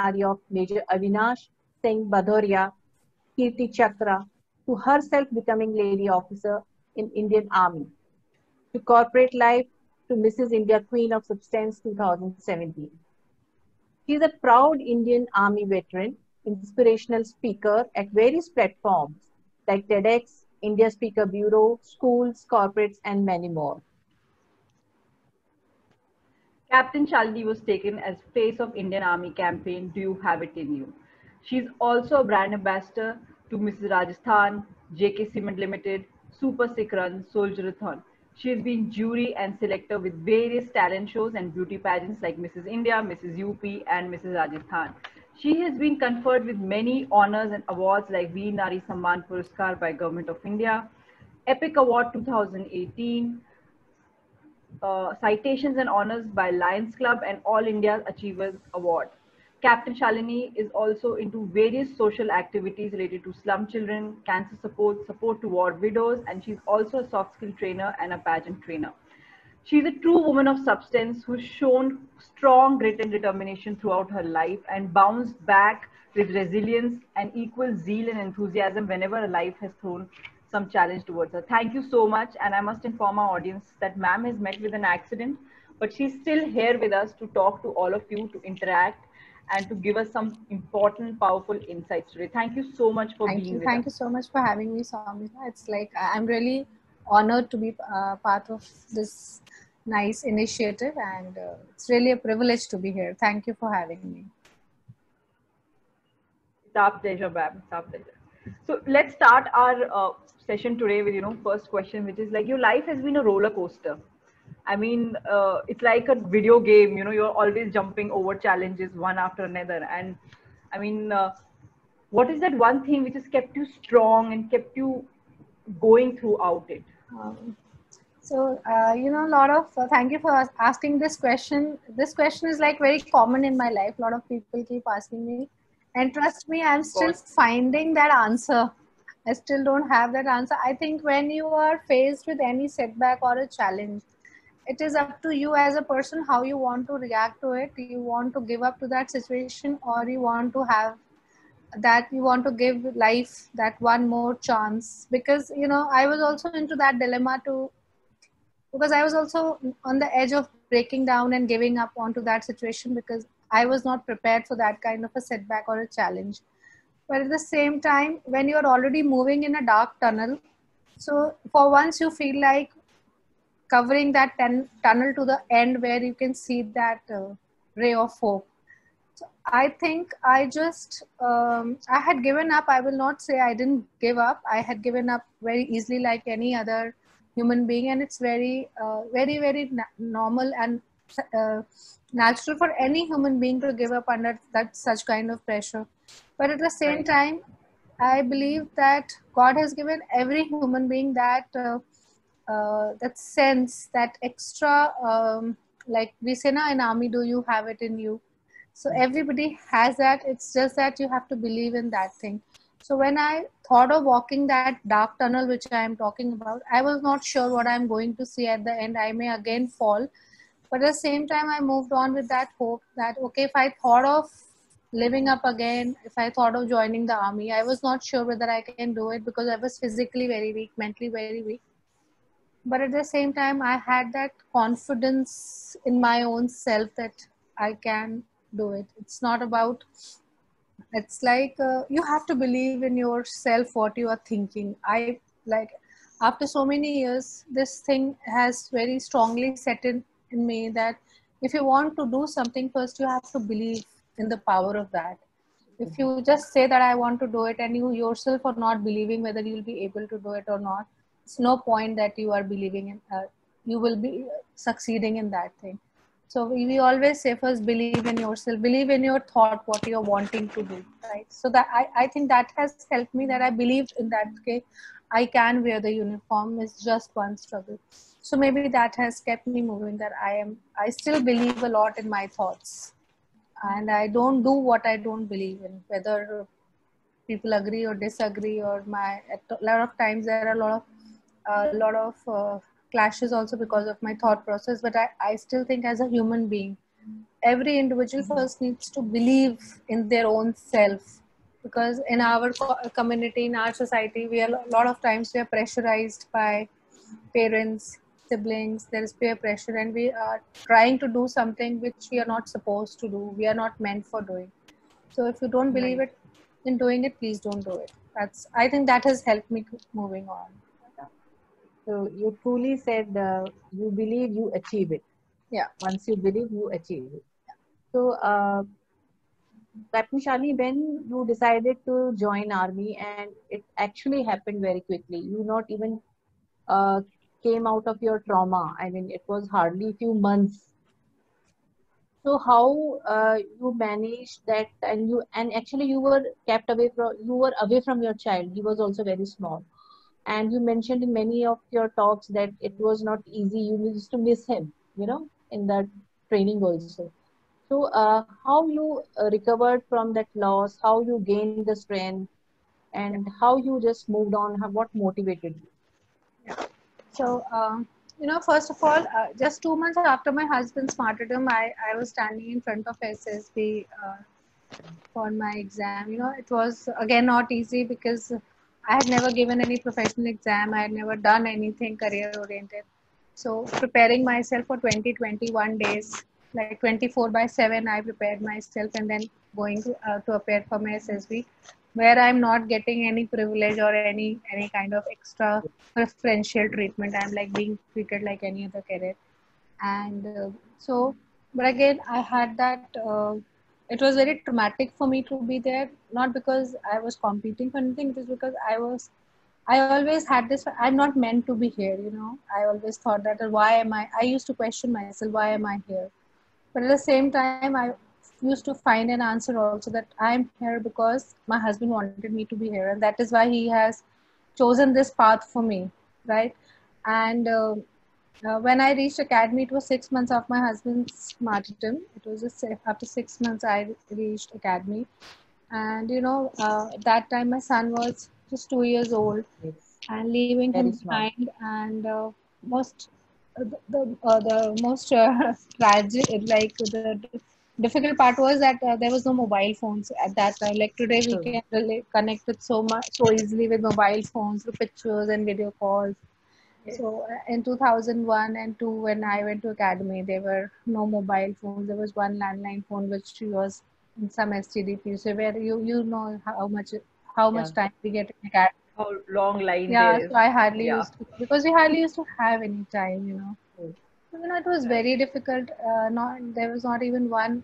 Nari of Major Avinash Singh Bhadoria, Kirti Chakra, to herself becoming Lady Officer in Indian Army, to corporate life, to Mrs. India Queen of Substance 2017. She is a proud Indian Army veteran, inspirational speaker at various platforms like TEDx, India Speaker Bureau, schools, corporates, and many more. Captain Shalini was taken as face of Indian Army campaign Do You Have It In You? She is also a brand ambassador to Mrs. Rajasthan, JK Cement Limited, Super Sikh Run, Soldierathon. She has been jury and selector with various talent shows and beauty pageants like Mrs. India, Mrs. UP and Mrs. Rajasthan. She has been conferred with many honors and awards like Veer Nari Samman Puraskar by Government of India, Epic Award 2018, citations and honors by Lions Club and All India Achievers Award. Captain Shalini is also into various social activities related to slum children, cancer support, support to war widows, and she's also a soft skill trainer and a pageant trainer. She's a true woman of substance who's shown strong grit and determination throughout her life and bounced back with resilience and equal zeal and enthusiasm whenever life has thrown some challenge towards her. Thank you so much. And I must inform our audience that ma'am has met with an accident, but she's still here with us to talk to all of you, to interact, and to give us some important, powerful insights today. Thank you so much for being with us. Thank you so much for having me, Samita. It's like I'm really honored to be part of this nice initiative, and it's really a privilege to be here. Thank you for having me. It's our pleasure, ma'am. It's our pleasure. So let's start our session today with, first question, which is like, your life has been a roller coaster. I mean, it's like a video game, you're always jumping over challenges one after another. And I mean, what is that one thing which has kept you strong and kept you going throughout it? Thank you for asking this question. This question is like very common in my life. A lot of people keep asking me. And trust me, I'm still finding that answer. I still don't have that answer. I think when you are faced with any setback or a challenge, it is up to you as a person how you want to react to it. You want to give up to that situation, or you want to have that, you want to give life that one more chance. Because I was also into that dilemma too, because I was also on the edge of breaking down and giving up onto that situation, because I was not prepared for that kind of a setback or a challenge. But at the same time, when you're already moving in a dark tunnel, so for once you feel like covering that tunnel to the end where you can see that ray of hope. So I think I just, I had given up. I will not say I didn't give up. I had given up very easily like any other human being. And it's very, very normal and natural for any human being to give up under that such kind of pressure. But at the same time, I believe that God has given every human being that that sense, that extra, like we say now in army, do you have it in you? So everybody has that. It's just that you have to believe in that thing. So when I thought of walking that dark tunnel, which I am talking about, I was not sure what I'm going to see at the end. I may again fall. But at the same time, I moved on with that hope that, okay, if I thought of living up again, if I thought of joining the army, I was not sure whether I can do it because I was physically very weak, mentally very weak. But at the same time, I had that confidence in my own self that I can do it. It's not about, it's like you have to believe in yourself, what you are thinking. I like, after so many years, this thing has very strongly set in me that if you want to do something, first you have to believe in the power of that. If you just say that I want to do it and you yourself are not believing whether you'll be able to do it or not, it's no point that you are believing in, you will be succeeding in that thing. So we always say first believe in yourself, believe in your thought, what you're wanting to do, right? So that I think that has helped me, that I believed in that, okay, I can wear the uniform, it's just one struggle. So maybe that has kept me moving, that I still believe a lot in my thoughts. And I don't do what I don't believe in, whether people agree or disagree, or a lot of times there are a lot of clashes also because of my thought process. But I still think as a human being, every individual first needs to believe in their own self, because in our community, in our society, we are a lot of times we are pressurized by parents, siblings. There is peer pressure, and we are trying to do something which we are not supposed to do. We are not meant for doing. So if you don't believe Right. it in doing it, please don't do it. That's, I think that has helped me moving on. So you truly said you believe you achieve it. Yeah. Once you believe, you achieve it. So, Captain Shali, when you decided to join army, and it actually happened very quickly, you not even uh, came out of your trauma. I mean, it was hardly few months. So how you managed that, and actually you were kept away from, you were away from your child. He was also very small, and you mentioned in many of your talks that it was not easy. You used to miss him, in the training also. So how you recovered from that loss, how you gained the strength, and how you just moved on, what motivated you? So, first of all, just 2 months after my husband's martyrdom, I was standing in front of SSB for my exam. It was again not easy because I had never given any professional exam. I had never done anything career oriented. So, preparing myself for 2021 days, like 24/7, I prepared myself, and then going to appear for my SSB, where I'm not getting any privilege or any kind of extra preferential treatment. I'm like being treated like any other career. And so, but again, I had that. It was very traumatic for me to be there, not because I was competing for anything. It was because I always had this, I'm not meant to be here. I always thought that, why am I used to question myself, why am I here? But at the same time, I used to find an answer also, that I'm here because my husband wanted me to be here. And that is why he has chosen this path for me, right? And when I reached academy, it was 6 months of my husband's martyrdom. It was just after 6 months I reached academy. And that time my son was just 2 years old, Yes, and leaving him very small. behind. And most the most tragic, like the difficult part was that there was no mobile phones at that time. Like today we True. can connect with so easily with mobile phones through pictures and video calls. Yes. So in 2001 and 2, when I went to academy, there were no mobile phones. There was one landline phone which was in some STD. So where you know how much Yeah. time we get in academy. How long line Yeah, there is. so I hardly Yeah. used to, because we hardly used to have any time. True. So, it was Right. very difficult. Not there was not even one.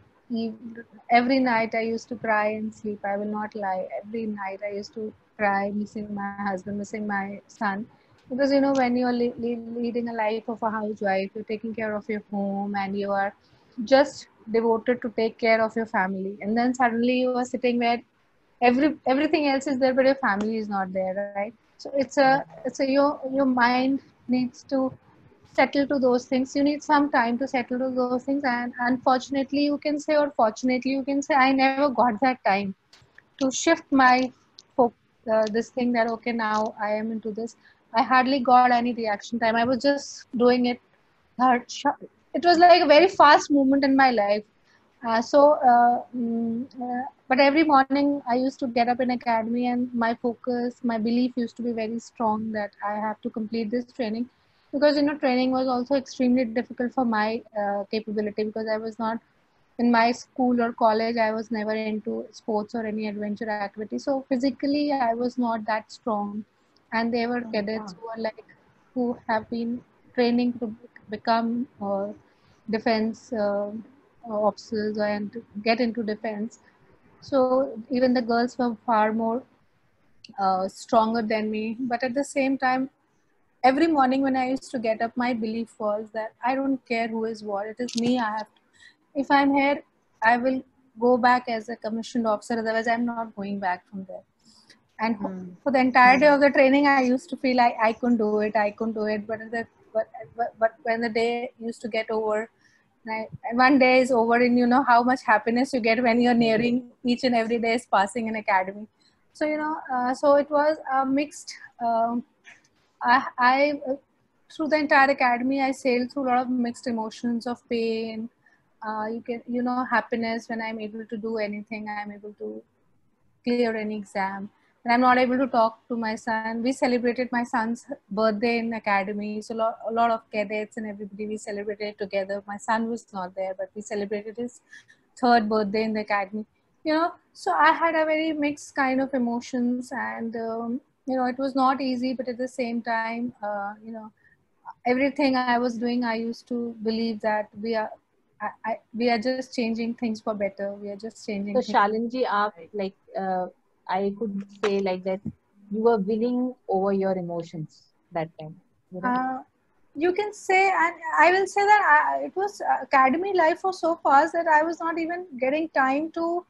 Every night I used to cry and sleep. I will not lie. Every night I used to cry, missing my husband, missing my son, because when you're leading a life of a housewife, you're taking care of your home, and you are just devoted to take care of your family, and then suddenly you are sitting where everything else is there, but your family is not there, right? So your mind needs to settle to those things. You need some time to settle to those things, and unfortunately you can say, or fortunately you can say, I never got that time to shift my this thing, that okay, now I am into this. I hardly got any reaction time. I was just doing it. It was like a very fast movement in my life. But every morning I used to get up in academy, and my focus, my belief used to be very strong that I have to complete this training, because training was also extremely difficult for my capability, because I was not in my school or college. I was never into sports or any adventure activity, so physically I was not that strong. And there were Oh, cadets wow. who have been training to become defense officers and get into defense. So even the girls were far more stronger than me. But at the same time, every morning when I used to get up, my belief was that I don't care who is what. It is me. If I'm here, I will go back as a commissioned officer. Otherwise, I'm not going back from there. And Hmm. for the entire day of the training, I used to feel like I couldn't do it. I couldn't do it. But when the day used to get over, and one day is over, and you know how much happiness you get when you're nearing each and every day is passing in academy. So so it was a mixed. I through the entire academy, I sailed through a lot of mixed emotions of pain, you can, you know, happiness when I'm able to do anything, I'm able to clear any exam. And I'm not able to talk to my son. We celebrated my son's birthday in academy. So a lot of cadets and everybody, we celebrated together. My son was not there, but we celebrated his third birthday in the academy. You know, so I had a very mixed kind of emotions, and you know, it was not easy, but at the same time, you know, everything I was doing, I used to believe that we are just changing things for better. We are just changing So things. Shalinji, like I could say like that, you were winning over your emotions that time. You know? You can say, and I will say that it was academy life was so fast that I was not even getting time to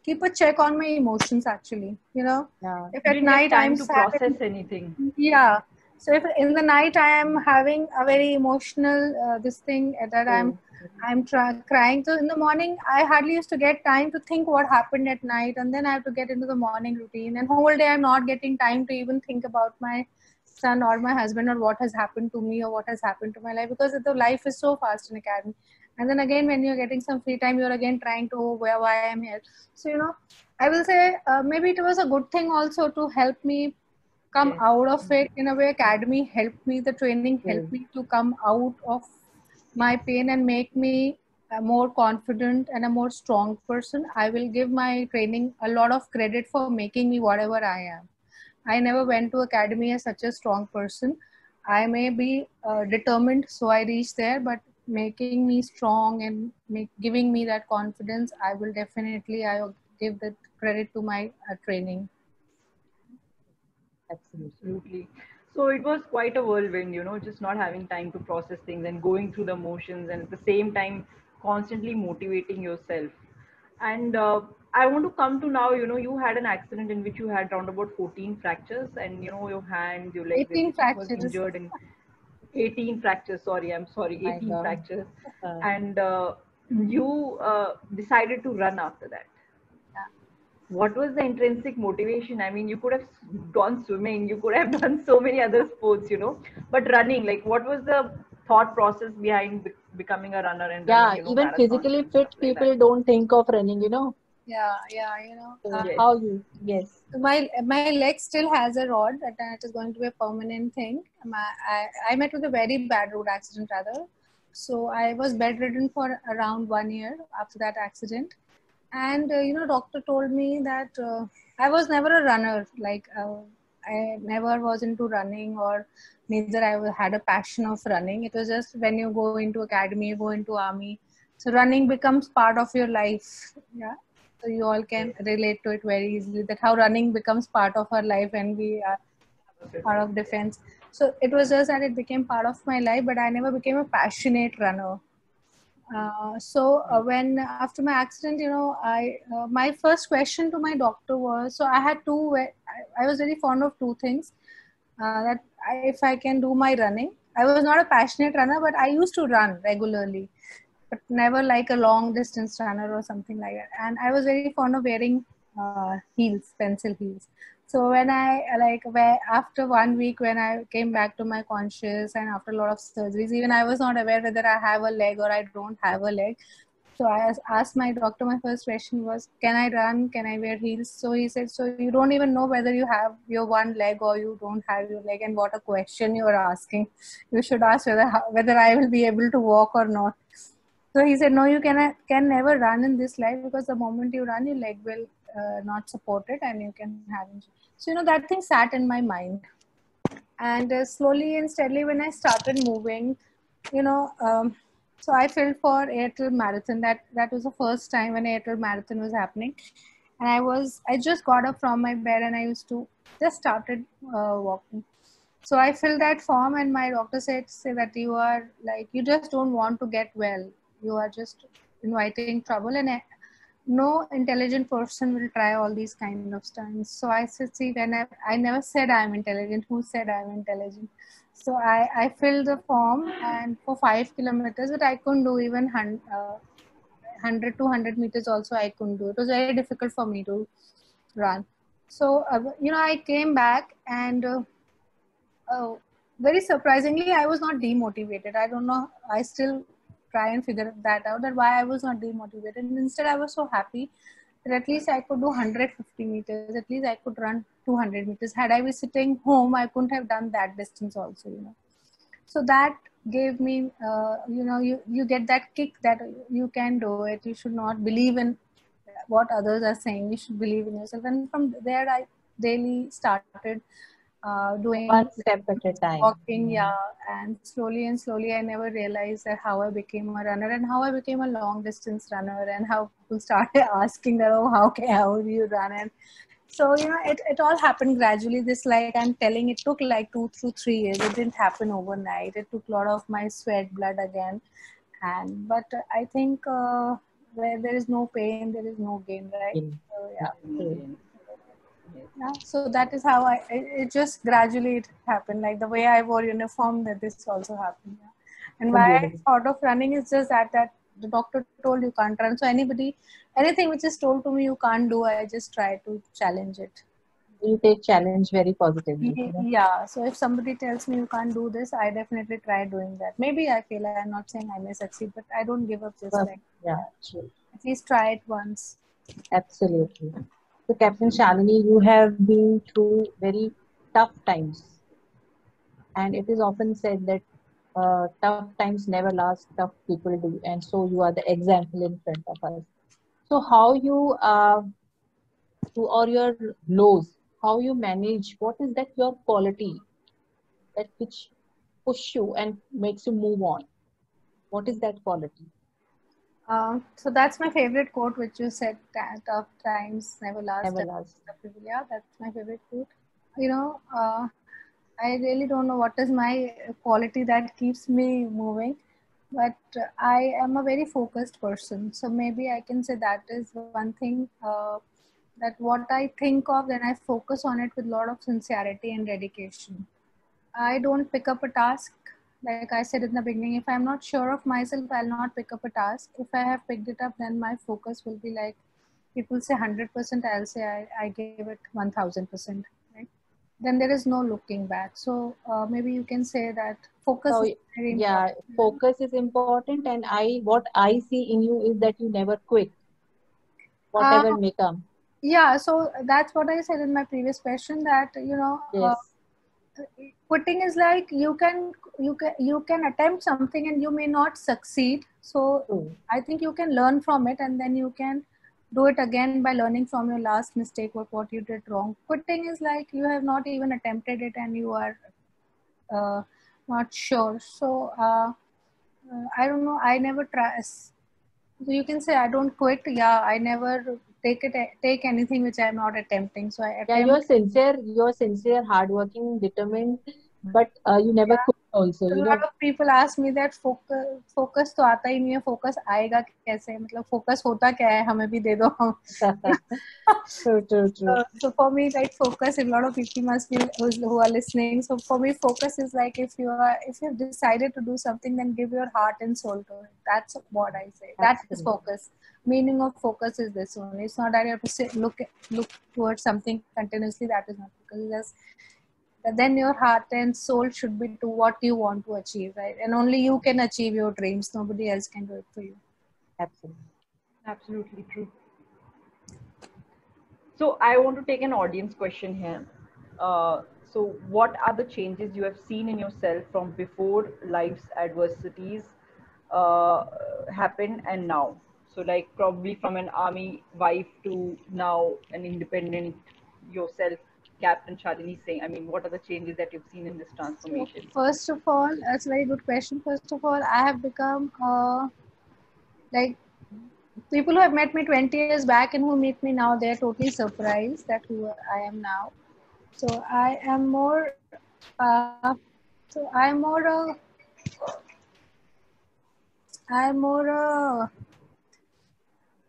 keep a check on my emotions actually, you know. Yeah. If You at didn't get night I'm time to sad, process anything. yeah, so if in the night I am having a very emotional this thing that I'm crying, so in the morning I hardly used to get time to think what happened at night, and then I have to get into the morning routine, and whole day I'm not getting time to even think about my son or my husband or what has happened to me or what has happened to my life, because the life is so fast in academy. And then again, when you're getting some free time, you're again trying to, oh, why I'm here. So, you know, I will say maybe it was a good thing also to help me come Yes. out of it. In a way, academy helped me, the training helped Yes. me to come out of my pain and make me a more confident and a more strong person. I will give my training a lot of credit for making me whatever I am. I never went to academy as such a strong person. I may be determined, so I reached there, but making me strong and giving me that confidence, I will definitely I will give the credit to my training. Absolutely. Absolutely. So it was quite a whirlwind, you know, just not having time to process things and going through the motions, and at the same time constantly motivating yourself. And I want to come to now, you know, you had an accident in which you had around about 14 fractures, and you know, your hands, your legs, 18 everything was fractures. injured, and 18 fractures. Sorry, I'm sorry, My 18 God. fractures. Uh, And you decided to run after that. What was the intrinsic motivation? I mean, you could have gone swimming, you could have done so many other sports, you know, but running, like, what was the thought process behind becoming a runner and running, yeah, you know, even marathons physically and fit stuff like that? people don't think of running, you know. Yeah, you know. So Yes. how you? Yes. My leg still has a rod that it is going to be a permanent thing. I met with a very bad road accident rather. So I was bedridden for around 1 year after that accident. And you know, doctor told me that I was never a runner. Like I never was into running, or neither I had a passion of running. It was just when you go into academy, you go into army, so running becomes part of your life. Yeah, so you all can relate to it very easily, that how running becomes part of our life when we are part of defense. So it was just that it became part of my life, but I never became a passionate runner. When after my accident, you know, my first question to my doctor was, so I had two. I was very fond of two things. If I can do my running, I was not a passionate runner, but I used to run regularly, but never like a long distance runner or something like that. And I was very fond of wearing heels, pencil heels. So when I after 1 week, when I came back to my conscious and after a lot of surgeries, even I was not aware whether I have a leg or I don't have a leg. So I asked my doctor, my first question was, can I run? Can I wear heels? So he said, so you don't even know whether you have your one leg or you don't have your leg, and what a question you are asking. You should ask whether I will be able to walk or not. So he said, no, you can never run in this life, because the moment you run, your leg will not support it and you can have injury. So, you know, that thing sat in my mind. And slowly and steadily, when I started moving, you know, so I filled for Airtel Marathon. That was the first time when Airtel Marathon was happening. And I just got up from my bed and I used to just started walking. So I filled that form, and my doctor say that you are like, you just don't want to get well. You are just inviting trouble, and no intelligent person will try all these kind of stunts. So I said, see, when I never said I'm intelligent. Who said I'm intelligent? So I filled the form, and for 5 kilometers, but I couldn't do even 100 to 100 meters also I couldn't do. It was very difficult for me to run. So, you know, I came back and very surprisingly, I was not demotivated. I don't know. I still try and figure that out, that why I was not demotivated. And instead, I was so happy that at least I could do 150 meters. At least I could run 200 meters. Had I been sitting home, I couldn't have done that distance also, you know. So that gave me, you know, you get that kick that you can do it. You should not believe in what others are saying. You should believe in yourself. And from there, I daily started doing One step at a time. walking, yeah. And slowly, I never realized that how I became a runner and how I became a long distance runner, and how people started asking that, oh, how do you run? And so, you know, it all happened gradually. This, like I'm telling, it took like 2 to 3 years. It didn't happen overnight. It took a lot of my sweat, blood again. But I think where there is no pain, there is no gain, right? So, yeah. Yeah, so that is how it just gradually it happened. Like the way I wore uniform, that this also happened. Yeah. And why I thought of running is just that the doctor told you can't run. So anything which is told to me you can't do, I just try to challenge it. You take challenge very positively. You know? Yeah. So if somebody tells me you can't do this, I definitely try doing that. Maybe I fail. I'm not saying I may succeed, but I don't give up just like yeah, true. At least try it once. Absolutely. So, Captain Shalini, you have been through very tough times, and it is often said that tough times never last, tough people do, and so you are the example in front of us. So, how you or your lows, how you manage? What is that your quality that which push you and makes you move on? What is that quality? So that's my favorite quote, which you said, tough times never last. Never last. Yeah, that's my favorite quote. You know, I really don't know what is my quality that keeps me moving, but I am a very focused person. So maybe I can say that is one thing, that what I think of, then I focus on it with a lot of sincerity and dedication. I don't pick up a task. Like I said in the beginning, if I'm not sure of myself, I'll not pick up a task. If I have picked it up, then my focus will be like, people say 100%, I'll say I gave it 1000%. Right? Then there is no looking back. So maybe you can say that focus is very important. Yeah, focus is important, and what I see in you is that you never quit, whatever may come. Yeah, so that's what I said in my previous question, that you know, yes. Quitting is like you can attempt something and you may not succeed. So I think you can learn from it, and then you can do it again by learning from your last mistake or what you did wrong. Quitting is like you have not even attempted it and you are not sure. So I don't know. I never try. So you can say I don't quit. Yeah, I never take anything which I'm not attempting. So I attempt. Yeah, you're sincere, hardworking, determined, but you never quit also. A lot of people ask me that focus तो आता ही नहीं है, focus आएगा कैसे, मतलब focus होता क्या है, हमें भी दे दो. True. So for me, like focus, a lot of people must be who are listening. So for me, focus is like if you've decided to do something, then give your heart and soul to it. That's what I say. That is focus. Meaning of focus is this only. It's not that you have to sit, look towards something continuously. That is not focus. Then your heart and soul should be to what you want to achieve, right? And only you can achieve your dreams. Nobody else can do it for you. Absolutely true. So I want to take an audience question here. So what are the changes you have seen in yourself from before life's adversities happened and now? So like probably from an army wife to now an independent yourself, Captain Shalini Singh. I mean, what are the changes that you've seen in this transformation? First of all, that's a very good question. First of all, I have become like people who have met me 20 years back and who meet me now, they're totally surprised that who I am now. So I am more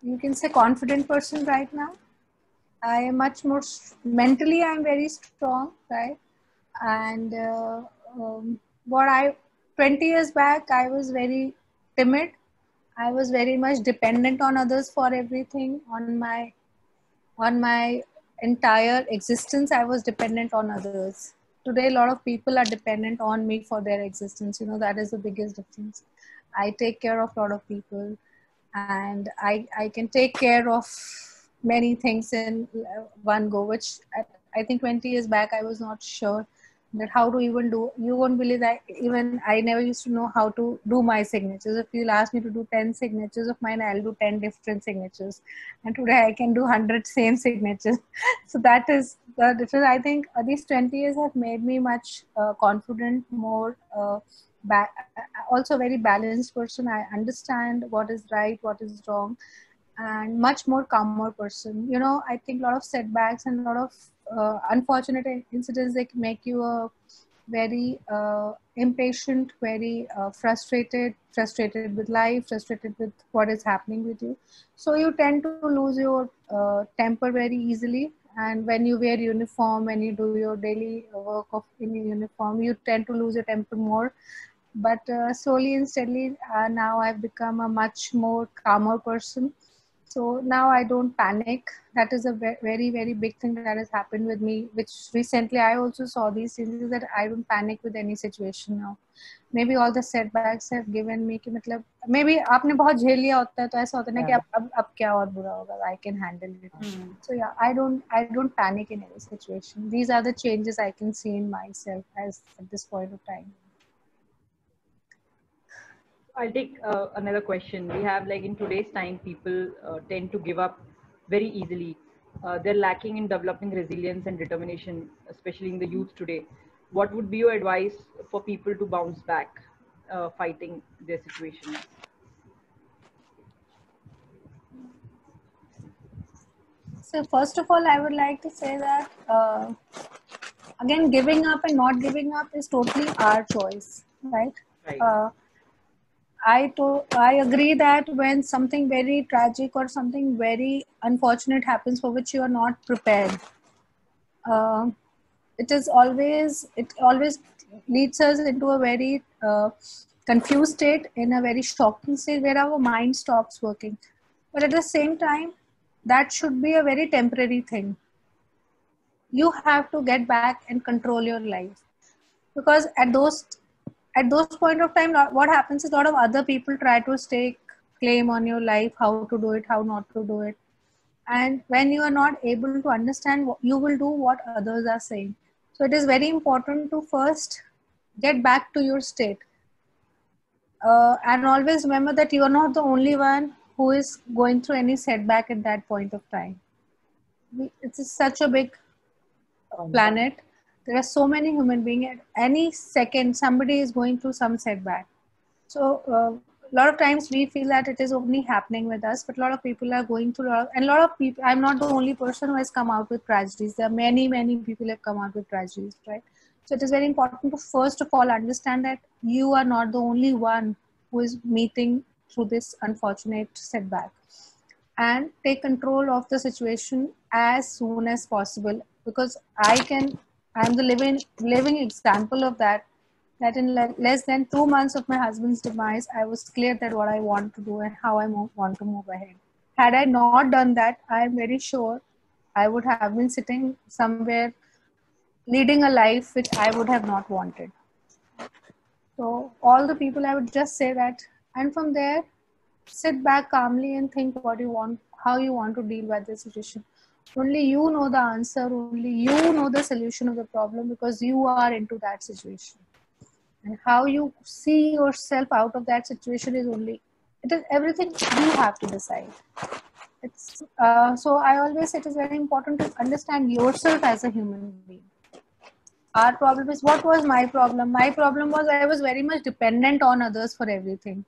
you can say confident person right now. I am much more mentally, I'm very strong, right? And 20 years back, I was very timid. I was very much dependent on others for everything. On my entire existence, I was dependent on others. Today, a lot of people are dependent on me for their existence. You know, that is the biggest difference. I take care of a lot of people, and I can take care of many things in one go, which I think 20 years back I was not sure that how to even do. You won't believe that even I never used to know how to do my signatures. If you'll ask me to do 10 signatures of mine, I'll do 10 different signatures, and today I can do 100 same signatures. So that is the difference. I think these 20 years have made me much confident, more also very balanced person. I understand what is right, what is wrong, and much more calmer person. You know, I think a lot of setbacks and a lot of unfortunate incidents, they can make you a very impatient, very frustrated with life, frustrated with what is happening with you. So you tend to lose your temper very easily. And when you wear uniform, when you do your daily work of in uniform, you tend to lose your temper more. But slowly and steadily, now I've become a much more calmer person. So now I don't panic. That is a very, very big thing that has happened with me, which recently I also saw these changes, that I don't panic with any situation now. Maybe all the setbacks have given me कि मतलब maybe आपने बहुत झेल लिया होता है तो ऐसा होता है ना कि अब क्या और बुरा होगा, I can handle it. So yeah, I don't panic in any situation. These are the changes I can see in myself as at this point of time. I'll take another question. We have, like, in today's time, people tend to give up very easily. They're lacking in developing resilience and determination, especially in the youth today. What would be your advice for people to bounce back, fighting their situation? So first of all, I would like to say that again, giving up and not giving up is totally our choice, right? Right. I agree that when something very tragic or something very unfortunate happens for which you are not prepared, uh, it always leads us into a very confused state, in a very shocking state where our mind stops working. But at the same time, that should be a very temporary thing. You have to get back and control your life, because at those point of time, what happens is a lot of other people try to stake claim on your life, how to do it, how not to do it. And when you are not able to understand, you will do what others are saying. So it is very important to first get back to your state, and always remember that you are not the only one who is going through any setback at that point of time. It's such a big planet. There are so many human beings. At any second, somebody is going through some setback. So a lot of times we feel that it is only happening with us, but a lot of people are going through and a lot of people. I'm not the only person who has come out with tragedies. There are many people who have come out with tragedies, right? So it is very important to first of all understand that you are not the only one who is meeting through this unfortunate setback, and take control of the situation as soon as possible, because I'm the living example of that in less than 2 months of my husband's demise, I was clear that what I want to do and how I want to move ahead. Had I not done that, I am very sure I would have been sitting somewhere leading a life which I would have not wanted. So all the people, I would just say that, and from there, sit back calmly and think what you want, how you want to deal with the situation. Only you know the answer, only you know the solution of the problem, because you are into that situation. And how you see yourself out of that situation is it is everything you have to decide. It's so I always say it is very important to understand yourself as a human being. Our problem is, what was my problem? My problem was I was very much dependent on others for everything.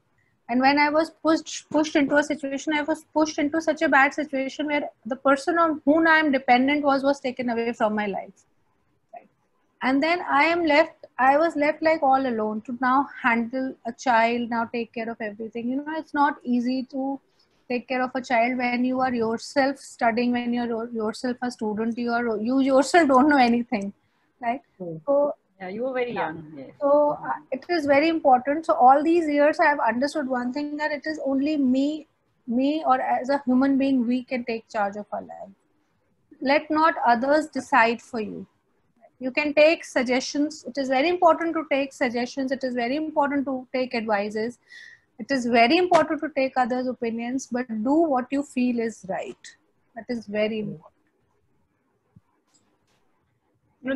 And when I was pushed into a situation, I was pushed into such a bad situation where the person on whom I am dependent was taken away from my life. Right? And then I was left like all alone to now handle a child, now take care of everything. You know, it's not easy to take care of a child when you are yourself studying, when you're yourself a student, you yourself don't know anything, right? So yeah, you were very young. Yes. So it is very important. So all these years I have understood one thing, that it is only me or as a human being, we can take charge of our life. Let not others decide for you. You can take suggestions. It is very important to take suggestions. It is very important to take advices. it is very important to take others' opinions, but do what you feel is right. That is very important.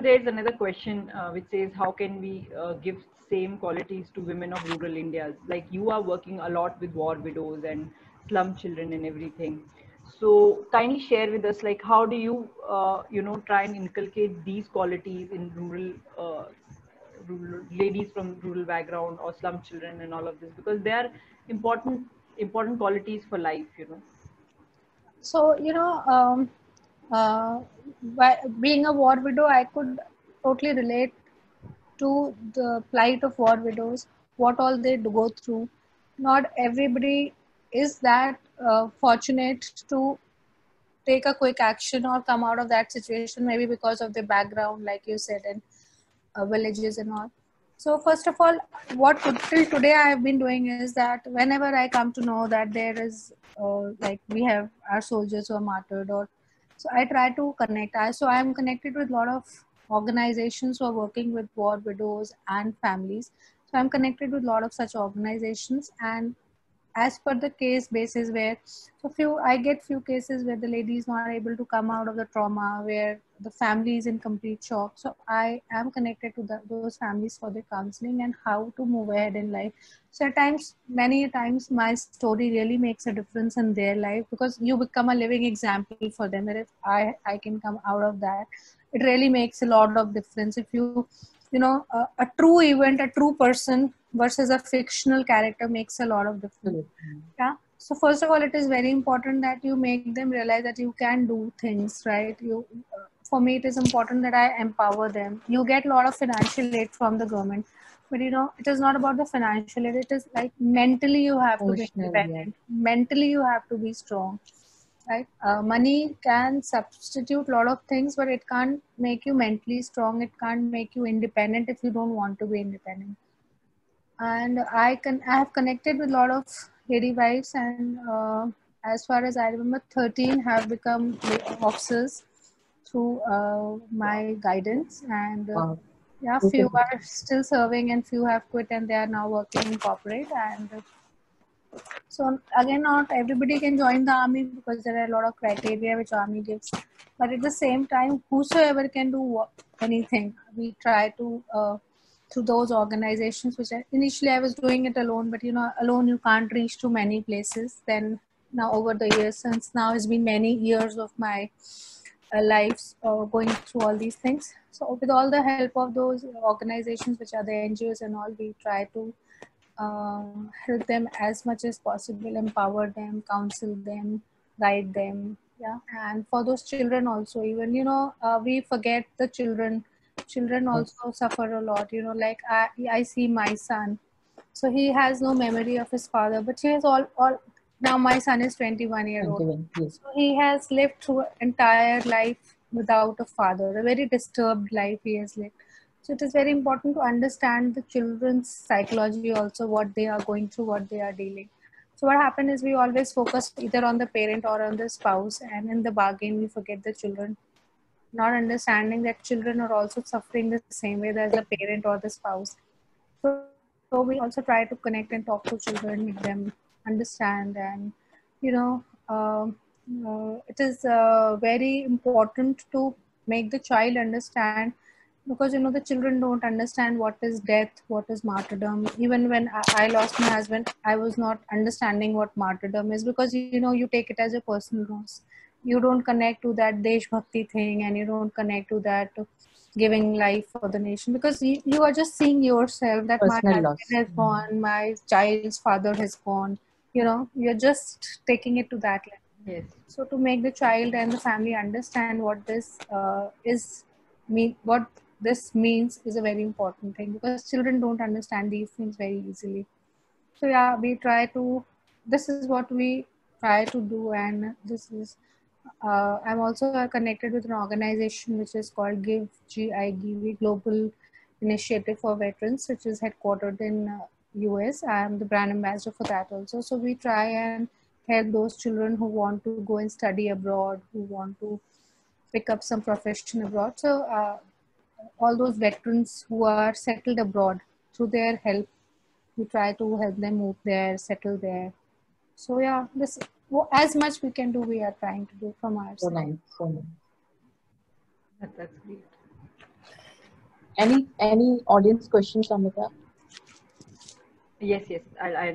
There's another question which says, how can we give same qualities to women of rural India? Like, you are working a lot with war widows and slum children and everything. So kindly share with us, like, how do you, try and inculcate these qualities in rural ladies from rural background or slum children and all of this, because they are important qualities for life. So, by being a war widow, I could totally relate to the plight of war widows, what all they go through. Not everybody is that fortunate to take a quick action or come out of that situation, maybe because of their background, like you said, and villages and all. So first of all, what till today I have been doing is that whenever I come to know that there is like we have our soldiers who are martyred, or so I try to connect. I am connected with a lot of organizations who are working with war widows and families. So I'm connected with a lot of such organizations, and as per the case basis, where so few I get few cases where the lady is not able to come out of the trauma, where the family is in complete shock. So I am connected to those families for their counseling and how to move ahead in life. So at times, many times, my story really makes a difference in their life, because you become a living example for them. And if I can come out of that, it really makes a lot of difference. If a true event, a true person versus a fictional character makes a lot of difference. Yeah. So first of all, it is very important that you make them realize that you can do things, right? For me, it is important that I empower them. You get a lot of financial aid from the government, but it is not about the financial aid. It is like mentally you have to be independent. Mentally you have to be strong, right? Money can substitute a lot of things, but it can't make you mentally strong. It can't make you independent if you don't want to be independent. And I have connected with a lot of lady wives, and as far as I remember, 13 have become officers through my guidance, and yeah, few are still serving and few have quit and they are now working in corporate. And so again, not everybody can join the army because there are a lot of criteria which army gives, but at the same time, whosoever can do anything, we try to through those organizations, which initially I was doing it alone, but alone you can't reach to many places. Then now over the years, since now it's been many years of my lives going through all these things. So with all the help of those organizations, which are the NGOs and all, we try to help them as much as possible, empower them, counsel them, guide them. Yeah. And for those children also, even we forget the children. Children also suffer a lot. Like I see my son, so he has no memory of his father, but he has all now my son is 21 years old. Yes. So he has lived through entire life without a father, a very disturbed life he has lived. So it is very important to understand the children's psychology also, what they are going through, what they are dealing. So what happens is we always focus either on the parent or on the spouse, and in the bargain we forget the children, not understanding that children are also suffering the same way as the parent or the spouse. So we also try to connect and talk to children, make them understand, and it is very important to make the child understand, because the children don't understand what is death, what is martyrdom. Even when I lost my husband, I was not understanding what martyrdom is, because you take it as a personal loss. You don't connect to that Desh Bhakti thing, and you don't connect to that giving life for the nation, because you are just seeing yourself that personal my husband has gone, my child's father has gone. You're just taking it to that level. Yes. So to make the child and the family understand what this what this means is a very important thing, because children don't understand these things very easily. So yeah, this is what we try to do, and this is I'm also connected with an organization which is called GIGV, Global Initiative for Veterans, which is headquartered in US. I'm the brand ambassador for that also. So we try and help those children who want to go and study abroad, who want to pick up some profession abroad. So all those veterans who are settled abroad, through their help, We try to help them move there, settle there. So yeah, this as much we can do, we are trying to do from our So side. nice, so nice. That's great. Any audience questions, Amita? Yes, yes.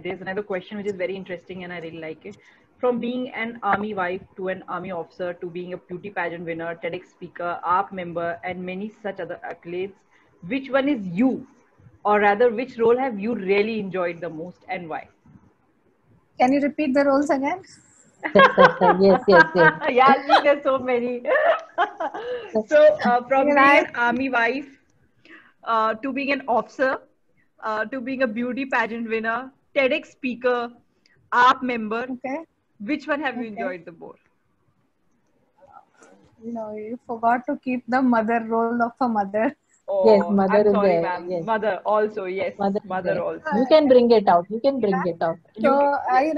There's another question which is very interesting and I really like it. From being an army wife to an army officer to being a beauty pageant winner, TEDx speaker, ARP member, and many such other accolades, which one is you? Or rather, which role have you really enjoyed the most and why? Can you repeat the roles again? Yes, yes, yes. Yeah, I think there's so many. So, from Because being an army wife to being an officer to being a beauty pageant winner, TEDx speaker, ARP member, okay, which one have you okay. enjoyed the more? No, you forgot to keep the mother role of a mother. Yes, Oh, mother I'm is sorry, there. ma'am. Yes, Mother also, yes, mother is mother there. also. You can bring it out. You can bring it out. You So can, yes.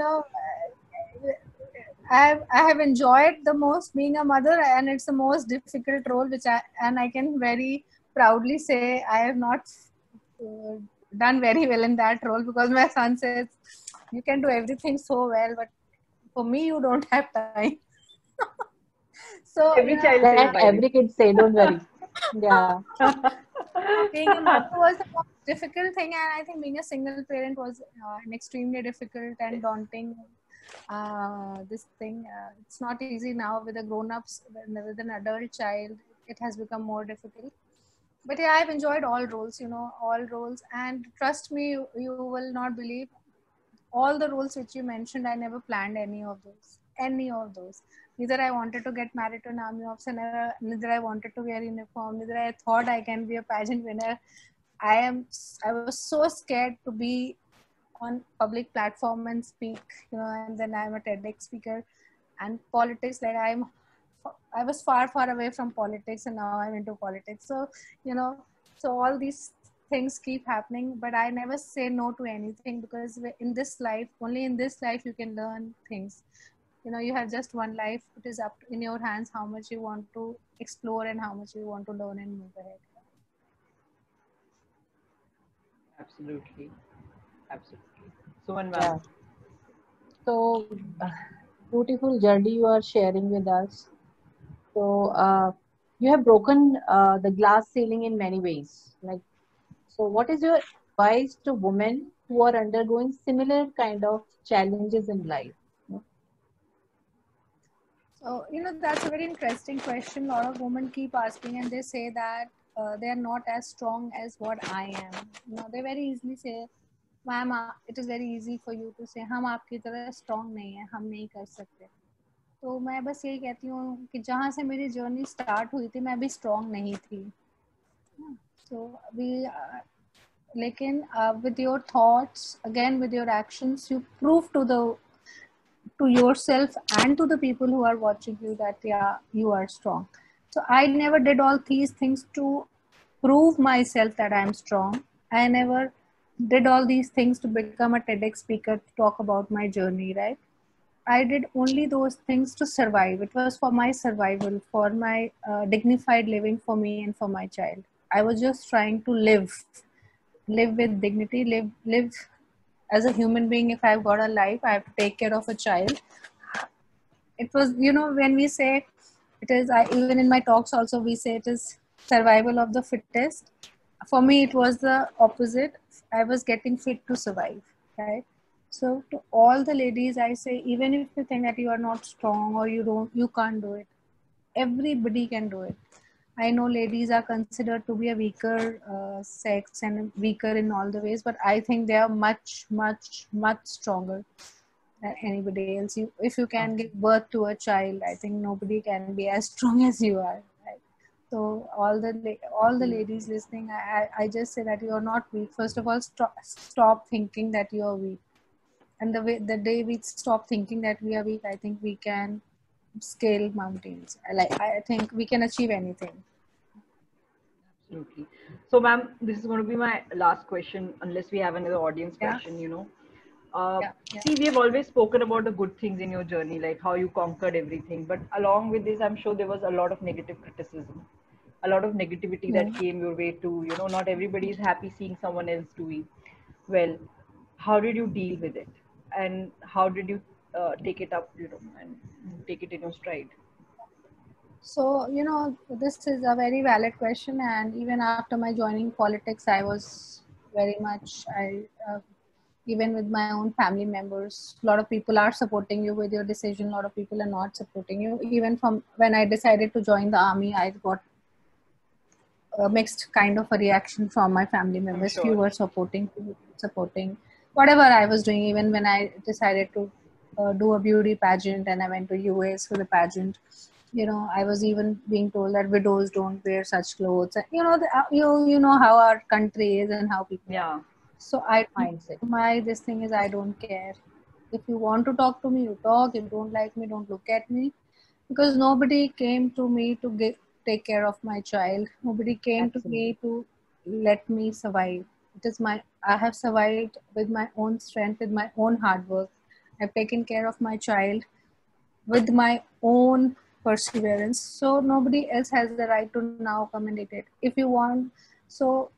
I have enjoyed the most being a mother, and it's the most difficult role, I can very proudly say I have not uh, done very well in that role, because my son says you can do everything so well, but for me you don't have time. So Every child That says, by every the kid say, don't worry. Yeah. being a mother was the most difficult thing, and I think being a single parent was an extremely difficult and daunting this thing. It's not easy now with the grown-ups. With an adult child, it has become more difficult. But yeah, I've enjoyed all roles, all roles. And trust me, you will not believe, all the roles which you mentioned, I never planned any of those. Neither I wanted to get married to an army officer, neither I wanted to wear uniform, neither I thought I can be a pageant winner. I was so scared to be on public platform and speak, and then I'm a TEDx speaker. And politics, like I was far away from politics, and now I'm into politics. So so all these things keep happening, but I never say no to anything, because in this life, only in this life, you can learn things. You have just one life. It is up in your hands how much you want to explore and how much you want to learn and move ahead. absolutely, absolutely. So, and Yeah. ma'am, So beautiful journey you are sharing with us. So you have broken the glass ceiling in many ways. Like, so what is your advice to women who are undergoing similar kind of challenges in life? So, that's a very interesting question. A lot of women keep asking, and they say that they are not as strong as what I am. They very easily say, "Ma'am, it is very easy for you to say, हम आपकी तरह strong नहीं है, हम नहीं कर सकते." तो मैं बस यही कहती हूँ कि जहाँ से मेरी जर्नी स्टार्ट हुई थी, मैं भी स्ट्रांग नहीं थी. So we, लेकिन with your thoughts, again with your actions, you prove to yourself and to the people who are watching you that yeah, you are strong. So I never did all these things to prove myself that I'm strong. I never did all these things to become a TEDx speaker to talk about my journey, right? I did only those things to survive. It was for my survival, for my dignified living, for me and for my child. I was just trying to live with dignity, live as a human being. If I've got a life, I have to take care of a child. It was, when we say it is, even in my talks also, we say it is survival of the fittest. For me, it was the opposite. I was getting fit to survive, right? So to all the ladies, I say, even if you think that you are not strong or you can't do it, everybody can do it. I know ladies are considered to be a weaker sex and weaker in all the ways, but I think they are much, much, much stronger than anybody else. If you can give birth to a child, I think nobody can be as strong as you are. Right? So all the ladies listening, I just say that you are not weak. First of all, stop thinking that you are weak. And the day we stop thinking that we are weak, I think we can scale mountains. I think we can achieve anything. absolutely. So, ma'am, this is going to be my last question, unless we have another audience Yeah. question. Yeah. See, we have always spoken about the good things in your journey, like how you conquered everything. But along with this, I'm sure there was a lot of negative criticism, a lot of negativity Yeah. that came your way too. Not everybody is happy seeing someone else doing well. how did you deal with it, and how did you take it up, and take it in your stride? So, this is a very valid question. And even after my joining politics, I was very much, even with my own family members, a lot of people are supporting you with your decision. A lot of people are not supporting you. Even from when I decided to join the army, I got a mixed kind of a reaction from my family I'm members. Few sure. were supporting whatever I was doing. Even when I decided to do a beauty pageant and I went to US for the pageant, I was even being told that widows don't wear such clothes. You know how our country is and how people are. Yeah. So Mindset. this thing is, I don't care. If you want to talk to me, you talk. If you don't like me, don't look at me. Because nobody came to me to take care of my child. Nobody came to Absolutely. me to let me survive. I have survived with my own strength, with my own hard work. I've taken care of my child with my own perseverance. So nobody else has the right to now come and dictate. If you want, so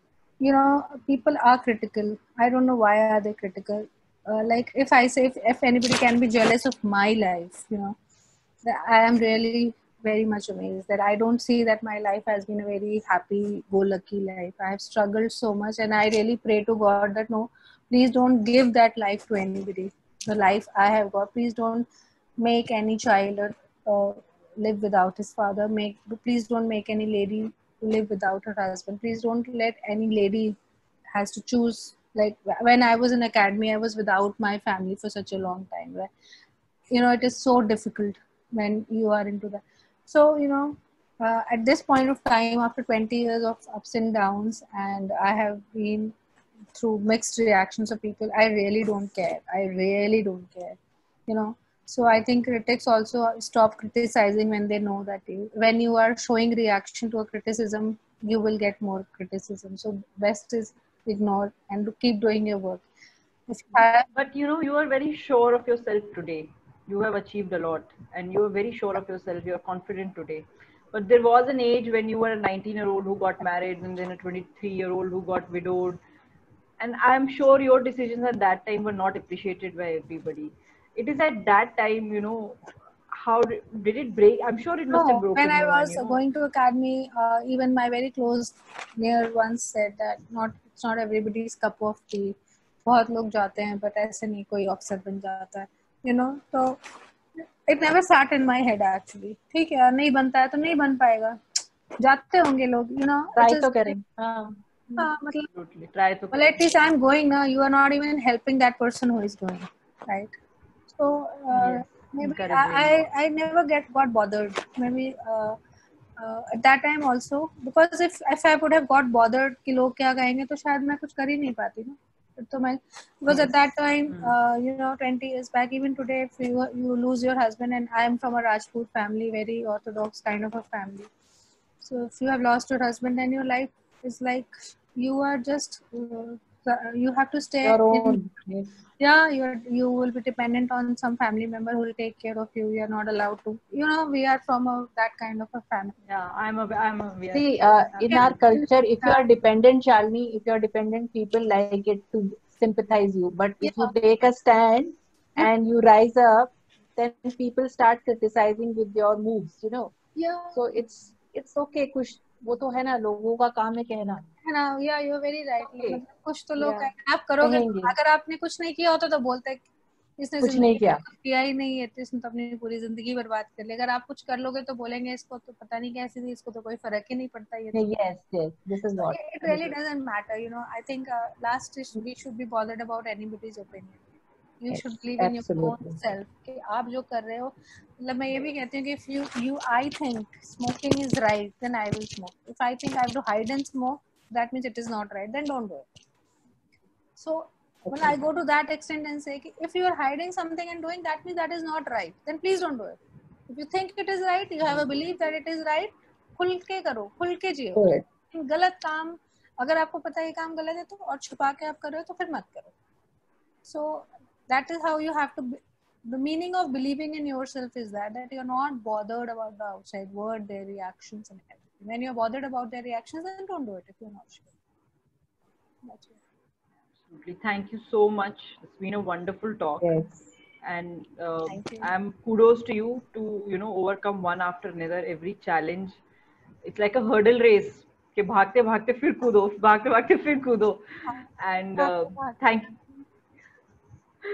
people are critical. I don't know why are they critical. Like if I say if anybody can be jealous of my life, that I am really very much amazed that I don't see that my life has been a very happy go lucky life. I have struggled so much, and I really pray to God that no, please don't give that life to anybody. The life I have got, please don't make any child uh, live without his father. Please don't make any lady live without her husband. Please don't let any lady has to choose. Like when I was in academy, I was without my family for such a long time. Right? It is so difficult when you are into that. So at this point of time, after 20 years of ups and downs, and I have been through mixed reactions of people, I really don't care. I really don't care. So I think critics also stop criticizing when they know that when you are showing reaction to a criticism, you will get more criticism. So best is ignore and to keep doing your work. If you have, But you are very sure of yourself today. You have achieved a lot, and you are very sure of yourself. You are confident today. But there was an age when you were a 19-year-old who got married, and then a 23-year-old who got widowed. And I'm sure your decisions at that time were not appreciated by everybody. It is at that time, how did it break? I'm sure it must have no, when broken I you, and was going to academy, even my very close near ones said that it's not everybody's cup of tea. बहुत लोग जाते हैं, but ऐसे नहीं कोई अफसर बन जाता है. तो it never sat in my head actually. ठीक है, नहीं बनता है तो नहीं बन पाएगा. जाते होंगे लोग, ट्राई it तो is. करें. हाँ. मतलब, absolutely try to. well, at least I'm going now. You are not even helping that person who is doing, right? So Yes, maybe encouraging. I never got bothered. Maybe at that time also, because if I would have got bothered कि लोग क्या कहेंगे, तो शायद मैं कुछ कर ही नहीं पाती ना. तो मैं, because Yes. at that time 20 years back, even today, if you lose your husband, and I am from a Rajput family, very orthodox kind of a family. So if you have lost your husband, then your life is like you are just you have to stay Your in. own. Yes. Yeah, you will be dependent on some family member who will take care of you. You are not allowed to. We are from that kind of a family. Yeah, I'm a yeah. See, in Yeah. our culture, if you are dependent, Shalini, if you are dependent, people like it to sympathize you. But if you Yeah. take a stand Yeah. and you rise up, then people start criticizing with your moves. Yeah. So it's okay. कुछ वो तो है ना, लोगों का काम है कहना. है ना. या यू वेरी राइट. Okay. मतलब कुछ तो लोग Yeah. कहेंगे, आप करोगे तो, कहेंगे. अगर आपने कुछ नहीं किया होता तो बोलते हैं, इसने कुछ नहीं जिंदगी में किया. कुछ किया ही नहीं है, तो इसने तो अपनी पूरी जिंदगी बर्बाद कर ली. अगर आप कुछ कर लोगे तो बोलेंगे इसको तो पता नहीं कैसी थी, इसको तो कोई फर्क ही नहीं पड़ता. ये तो Yes, yes. This is what. it really doesn't matter. I think last is we should be bothered about anybody's opinion. You Yes, should believe in your own absolutely. self कि आप जो कर रहे हो. मतलब मैं ये भी कहती हूँ कि if you I think smoking is right, then I will smoke. If I think I have to hide and smoke, that means it is not right, then don't do it. So when I go to that extent and say if you are hiding something and doing, that means that is not right, then please don't do it. If you think it is right, you have a belief that it is right, खुल के करो, खुल के जियो. Good. गलत काम, अगर आपको पता है ये काम गलत है तो, और छुपा के आप कर रहे हो तो फिर मत करो. So that is how you have to the meaning of believing in yourself is that you're not bothered about the outside world, their reactions and everything. When you're bothered about their reactions, then don't do it if you're not sure. That's it. Thank you so much. It's been a wonderful talk. Yes. And Thank you. I'm kudos to you to overcome one after another every challenge. It's like a hurdle race कि भागते भागते फिर कूदो, भागते भागते फिर कूदो. And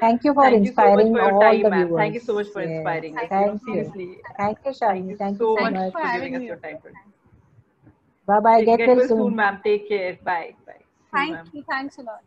thank you for thank you so much inspiring for your all time, the ma'am. viewers. Thank you so much for Yes. inspiring us. Thank you. Seriously. Thank you, Thank Shalini. you Thank you so so much much. for giving having us me. your time. Bye bye. Get Get well well soon, soon. ma'am. Take care. Bye. Bye. See you, Thank ma'am. you. Thanks a lot.